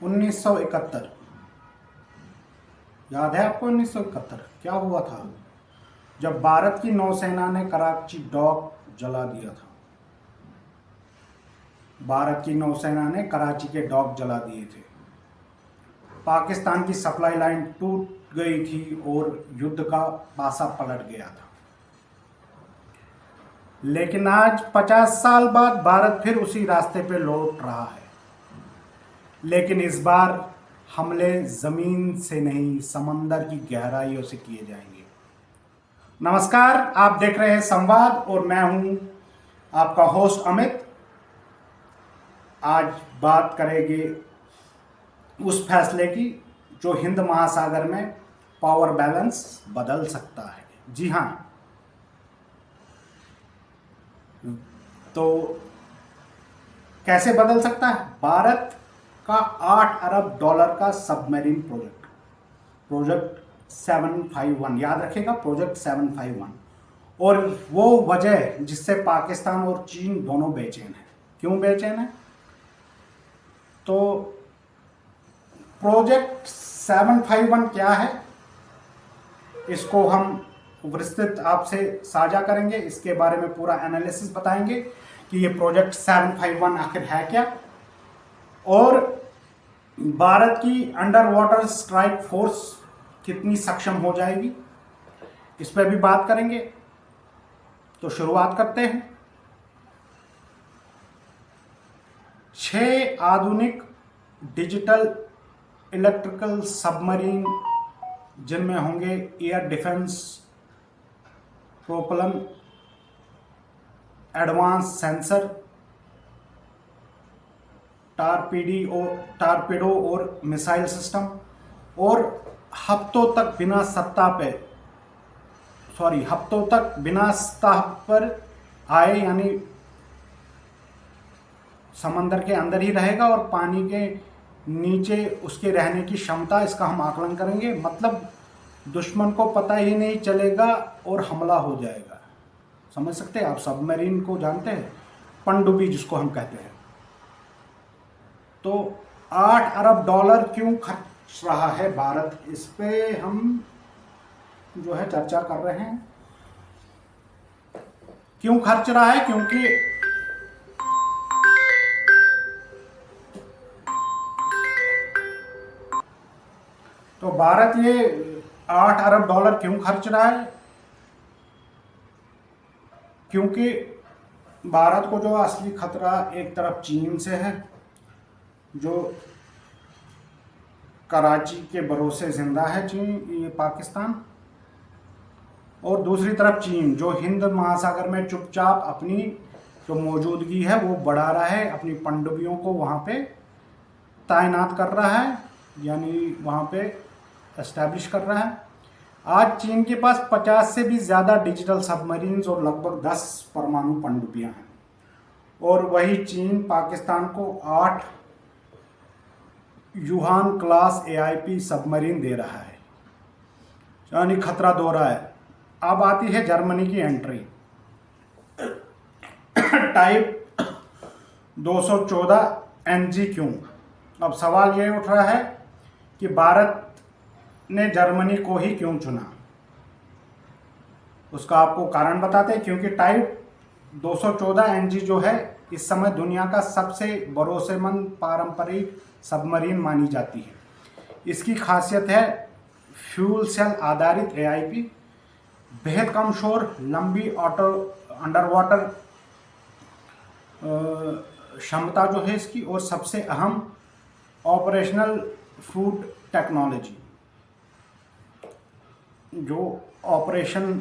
1971। याद है आपको 1971 क्या हुआ था? जब भारत की नौसेना ने कराची डॉक जला दिया था। भारत की नौसेना ने कराची के डॉक जला दिए थे। पाकिस्तान की सप्लाई लाइन टूट गई थी और युद्ध का पासा पलट गया था। लेकिन आज 50 साल बाद भारत फिर उसी रास्ते पे लौट रहा है। लेकिन इस बार हमले जमीन से नहीं, समंदर की गहराइयों से किए जाएंगे। नमस्कार, आप देख रहे हैं संवाद और मैं हूं आपका होस्ट अमित। आज बात करेंगे उस फैसले की जो हिंद महासागर में पावर बैलेंस बदल सकता है। जी हां, तो कैसे बदल सकता है? भारत का 8 अरब डॉलर का सबमरीन प्रोजेक्ट 751, याद रखिएगा, प्रोजेक्ट 751। और वो वजह जिससे पाकिस्तान और चीन दोनों बेचैन हैं। क्यों बेचैन है? तो प्रोजेक्ट 751 क्या है, इसको हम विस्तृत आपसे साझा करेंगे। इसके बारे में पूरा एनालिसिस बताएंगे कि ये प्रोजेक्ट 751 आखिर है क्या, और भारत की अंडर वाटर स्ट्राइक फोर्स कितनी सक्षम हो जाएगी, इस पर भी बात करेंगे। तो शुरुआत करते हैं। 6 आधुनिक डिजिटल इलेक्ट्रिकल सबमरीन, जिनमें होंगे air defence propulsion, advance sensor, torpedo और मिसाइल सिस्टम, और हफ्तों तक बिना सतह पर आए, यानी समंदर के अंदर ही रहेगा और पानी के नीचे उसके रहने की क्षमता, इसका हम आकलन करेंगे। मतलब दुश्मन को पता ही नहीं चलेगा और हमला हो जाएगा। समझ सकते हैं आप? सबमरीन को जानते हैं, पनडुब्बी जिसको हम कहते हैं। तो 8 अरब डॉलर क्यों खर्च रहा है भारत, इस पे हम जो है चर्चा कर रहे हैं। क्यों खर्च रहा है? क्योंकि तो भारत ये 8 अरब डॉलर क्यों खर्च रहा है? क्योंकि भारत को जो असली खतरा एक तरफ चीन से है, जो कराची के भरोसे जिंदा है, चीन, ये पाकिस्तान, और दूसरी तरफ चीन जो हिंद महासागर में चुपचाप अपनी जो मौजूदगी है वो बढ़ा रहा है, अपनी पनडुब्बियों को वहाँ पे तैनात कर रहा है, यानी वहाँ पे एस्टैब्लिश कर रहा है। आज चीन के पास 50 से भी ज़्यादा डिजिटल सबमरीन्स और लगभग 10 परमाणु पनडुब्बियाँ हैं, और वही चीन पाकिस्तान को 8 यूहान क्लास AIP सबमरीन दे रहा है, यानी खतरा दोहरा है। अब आती है जर्मनी की एंट्री। टाइप 214 NG क्यों? अब सवाल ये उठ रहा है कि भारत ने जर्मनी को ही क्यों चुना। उसका आपको कारण बताते हैं। क्योंकि टाइप 214 NG जो है इस समय दुनिया का सबसे भरोसेमंद पारंपरिक सबमरीन मानी जाती है। इसकी खासियत है फ्यूल सेल आधारित AIP, बेहद कम शोर, लंबी अंडर वाटर क्षमता जो है इसकी, और सबसे अहम ऑपरेशनल फूड टेक्नोलॉजी, जो ऑपरेशन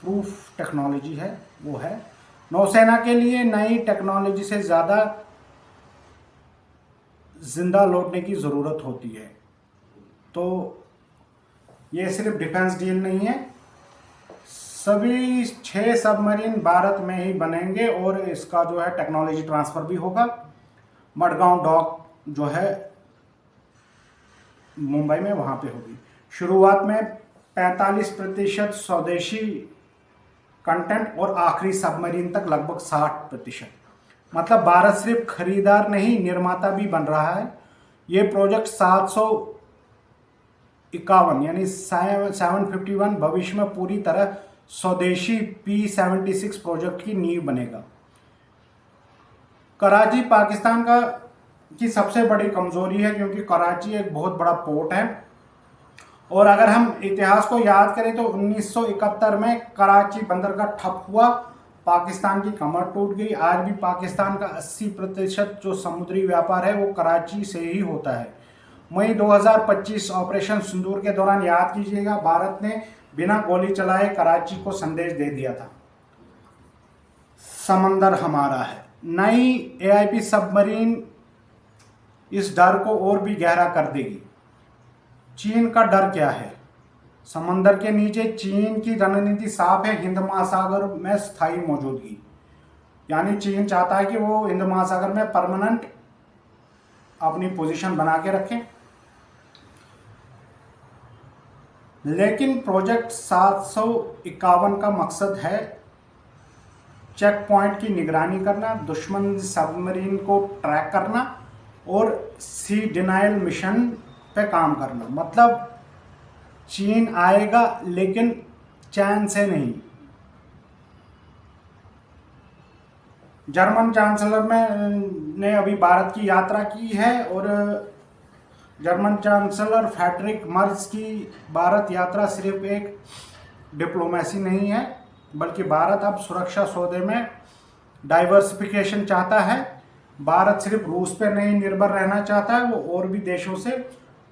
प्रूफ टेक्नोलॉजी है वो है। नौसेना के लिए नई टेक्नोलॉजी से ज़्यादा जिंदा लौटने की ज़रूरत होती है। तो ये सिर्फ डिफेंस डील नहीं है, सभी 6 सबमरीन भारत में ही बनेंगे और इसका जो है टेक्नोलॉजी ट्रांसफ़र भी होगा। मडगांव डॉक जो है मुंबई में, वहाँ पे होगी। शुरुआत में 45% स्वदेशी कंटेंट और आखिरी सबमरीन तक लगभग 60%। मतलब भारत सिर्फ खरीदार नहीं, निर्माता भी बन रहा है, ये प्रोजेक्ट 751 यानी 751 भविष्य में पूरी तरह स्वदेशी P-76 प्रोजेक्ट की नींव बनेगा। कराची पाकिस्तान की सबसे बड़ी कमजोरी है, क्योंकि कराची एक बहुत बड़ा पोर्ट है। और अगर हम इतिहास को याद करें तो 1971 में कराची बंदरगाह ठप हुआ, पाकिस्तान की कमर टूट गई। आज भी पाकिस्तान का 80% जो समुद्री व्यापार है वो कराची से ही होता है। मई 2025 ऑपरेशन सिंदूर के दौरान याद कीजिएगा, भारत ने बिना गोली चलाए कराची को संदेश दे दिया था, समंदर हमारा है। नई AIP सबमरीन इस डर को और भी गहरा कर देगी। चीन का डर क्या है? समंदर के नीचे चीन की रणनीति साफ है, हिंद महासागर में स्थायी मौजूदगी। यानी चीन चाहता है कि वो हिंद महासागर में परमानेंट अपनी पोजीशन बना के रखें। लेकिन प्रोजेक्ट 751 का मकसद है चेक पॉइंट की निगरानी करना, दुश्मन सबमरीन को ट्रैक करना और सी डिनाइल मिशन पे काम करना। मतलब चीन आएगा लेकिन चैन से नहीं। जर्मन चांसलर ने अभी भारत की यात्रा की है और जर्मन चांसलर फ्रेडरिक मर्ज की भारत यात्रा सिर्फ एक डिप्लोमेसी नहीं है, बल्कि भारत अब सुरक्षा सौदे में डाइवर्सिफिकेशन चाहता है। भारत सिर्फ रूस पर नहीं निर्भर रहना चाहता है, वो और भी देशों से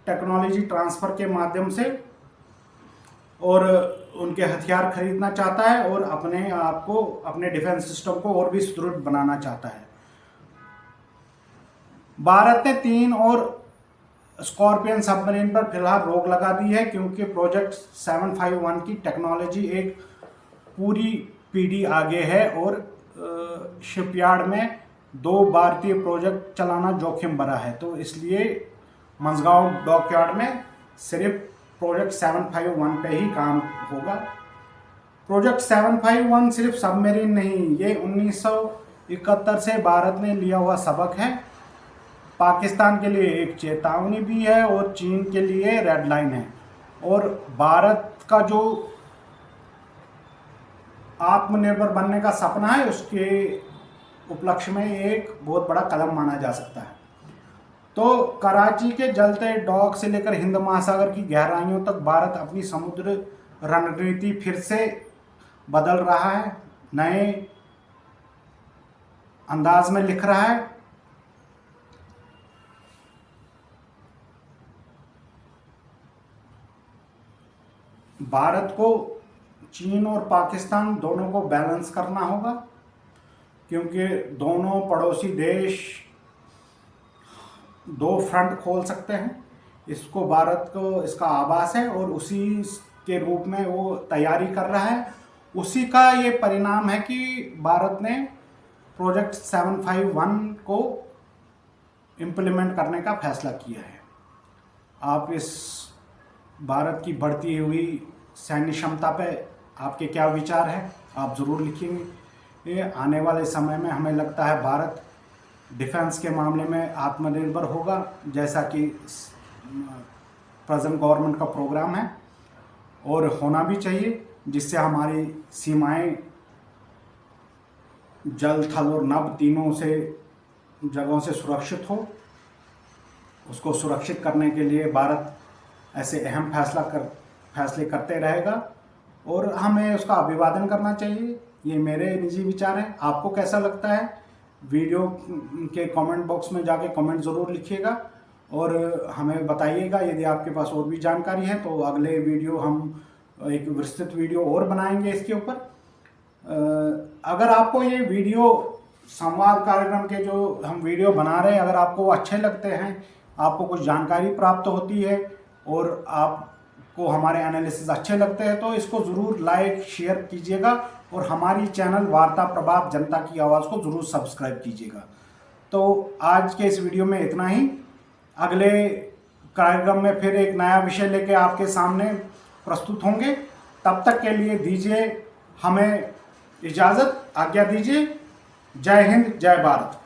टेक्नोलॉजी ट्रांसफ़र के माध्यम से और उनके हथियार खरीदना चाहता है और अपने आप को, अपने डिफेंस सिस्टम को और भी सुदृढ़ बनाना चाहता है। भारत ने 3 और स्कॉर्पियन सबमरीन पर फिलहाल रोक लगा दी है, क्योंकि प्रोजेक्ट 751 की टेक्नोलॉजी एक पूरी पीढ़ी आगे है और शिपयार्ड में 2 भारतीय प्रोजेक्ट चलाना जोखिम भरा है। तो इसलिए मंझगांव डॉकयार्ड में सिर्फ प्रोजेक्ट 751 पे ही काम होगा। प्रोजेक्ट 751 सिर्फ सबमरीन नहीं, ये 1971 से भारत ने लिया हुआ सबक है। पाकिस्तान के लिए एक चेतावनी भी है और चीन के लिए रेड लाइन है। और भारत का जो आत्मनिर्भर बनने का सपना है, उसके उपलक्ष्य में एक बहुत बड़ा कदम माना जा सकता है। तो कराची के जलते डॉक से लेकर हिंद महासागर की गहराइयों तक भारत अपनी समुद्र रणनीति फिर से बदल रहा है, नए अंदाज में लिख रहा है। भारत को चीन और पाकिस्तान दोनों को बैलेंस करना होगा, क्योंकि दोनों पड़ोसी देश 2 फ्रंट खोल सकते हैं। इसको भारत को इसका आभास है और उसी के रूप में वो तैयारी कर रहा है। उसी का ये परिणाम है कि भारत ने प्रोजेक्ट 751 को इम्प्लीमेंट करने का फैसला किया है। आप इस भारत की बढ़ती हुई सैन्य क्षमता पे आपके क्या विचार हैं, आप ज़रूर लिखेंगे। आने वाले समय में हमें लगता है भारत डिफेंस के मामले में आत्मनिर्भर होगा, जैसा कि प्रेजेंट गवर्नमेंट का प्रोग्राम है और होना भी चाहिए, जिससे हमारी सीमाएं जल, थल और नभ तीनों से जगहों से सुरक्षित हो। उसको सुरक्षित करने के लिए भारत ऐसे अहम फैसले करते रहेगा और हमें उसका अभिवादन करना चाहिए। ये मेरे निजी विचार हैं। आपको कैसा लगता है? वीडियो के कमेंट बॉक्स में जाके कमेंट ज़रूर लिखिएगा और हमें बताइएगा। यदि आपके पास और भी जानकारी है तो अगले वीडियो हम एक विस्तृत वीडियो और बनाएंगे इसके ऊपर। अगर आपको ये वीडियो संवाद कार्यक्रम के जो हम वीडियो बना रहे हैं, अगर आपको अच्छे लगते हैं, आपको कुछ जानकारी प्राप्त होती है और आपको हमारे एनालिसिस अच्छे लगते हैं, तो इसको ज़रूर लाइक शेयर कीजिएगा और हमारी चैनल वार्ता प्रभात जनता की आवाज़ को ज़रूर सब्सक्राइब कीजिएगा। तो आज के इस वीडियो में इतना ही। अगले कार्यक्रम में फिर एक नया विषय लेके आपके सामने प्रस्तुत होंगे। तब तक के लिए दीजिए हमें इजाज़त, आज्ञा दीजिए। जय हिंद, जय भारत।